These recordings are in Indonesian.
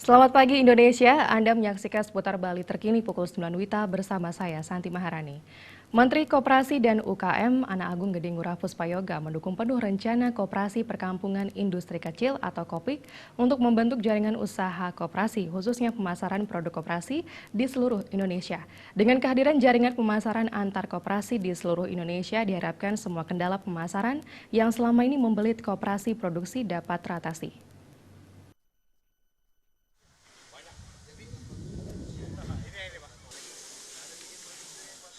Selamat pagi Indonesia, Anda menyaksikan seputar Bali terkini pukul 9 WITA bersama saya Santi Maharani. Menteri Koperasi dan UKM Ana Agung Gede Ngurah Puspayoga mendukung penuh rencana Koperasi Perkampungan Industri Kecil atau KOPIK untuk membentuk jaringan usaha koperasi, khususnya pemasaran produk koperasi di seluruh Indonesia. Dengan kehadiran jaringan pemasaran antar koperasi di seluruh Indonesia, diharapkan semua kendala pemasaran yang selama ini membelit koperasi produksi dapat teratasi.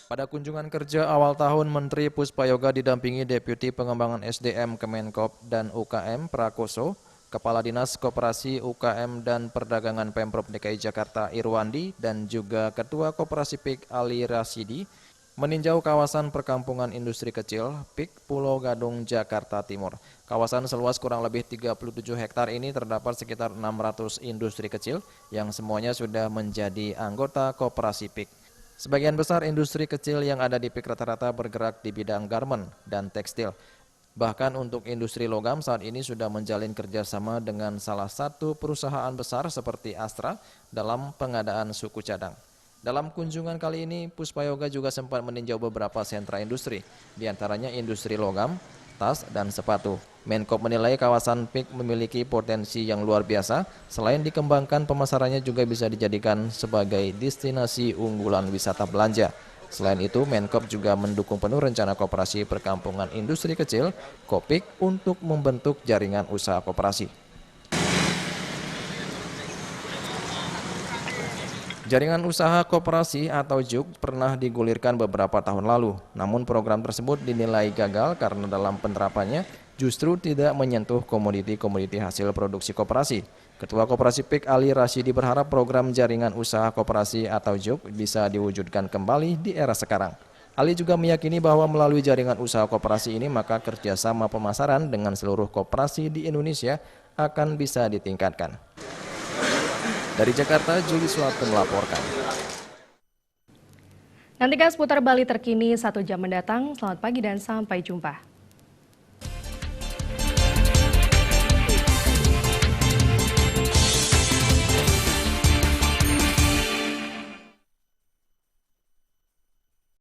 Pada kunjungan kerja awal tahun, Menteri Puspayoga didampingi Deputi Pengembangan SDM Kemenkop dan UKM Prakoso, Kepala Dinas Koperasi UKM dan Perdagangan Pemprov DKI Jakarta Irwandi, dan juga Ketua Koperasi PIK Ali Rasidi, meninjau kawasan perkampungan industri kecil PIK Pulau Gadung, Jakarta Timur. Kawasan seluas kurang lebih 37 hektar ini terdapat sekitar 600 industri kecil yang semuanya sudah menjadi anggota Koperasi PIK. Sebagian besar industri kecil yang ada di PIK rata-rata bergerak di bidang garmen dan tekstil. Bahkan untuk industri logam saat ini sudah menjalin kerjasama dengan salah satu perusahaan besar seperti Astra dalam pengadaan suku cadang. Dalam kunjungan kali ini, Puspayoga juga sempat meninjau beberapa sentra industri, diantaranya industri logam, tas, dan sepatu. Menkop menilai kawasan PIK memiliki potensi yang luar biasa. Selain dikembangkan, pemasarannya juga bisa dijadikan sebagai destinasi unggulan wisata belanja. Selain itu, Menkop juga mendukung penuh rencana Koperasi Perkampungan Industri Kecil (KOPIK) untuk membentuk jaringan usaha koperasi. Jaringan usaha koperasi atau JUK pernah digulirkan beberapa tahun lalu, namun program tersebut dinilai gagal karena dalam penerapannya justru tidak menyentuh komoditi-komoditi hasil produksi koperasi. Ketua Koperasi PIK Ali Rasidi berharap program jaringan usaha koperasi atau JUK bisa diwujudkan kembali di era sekarang. Ali juga meyakini bahwa melalui jaringan usaha koperasi ini maka kerjasama pemasaran dengan seluruh koperasi di Indonesia akan bisa ditingkatkan. Dari Jakarta, Juli Suwarto melaporkan. Nantikan seputar Bali terkini 1 jam mendatang. Selamat pagi dan sampai jumpa.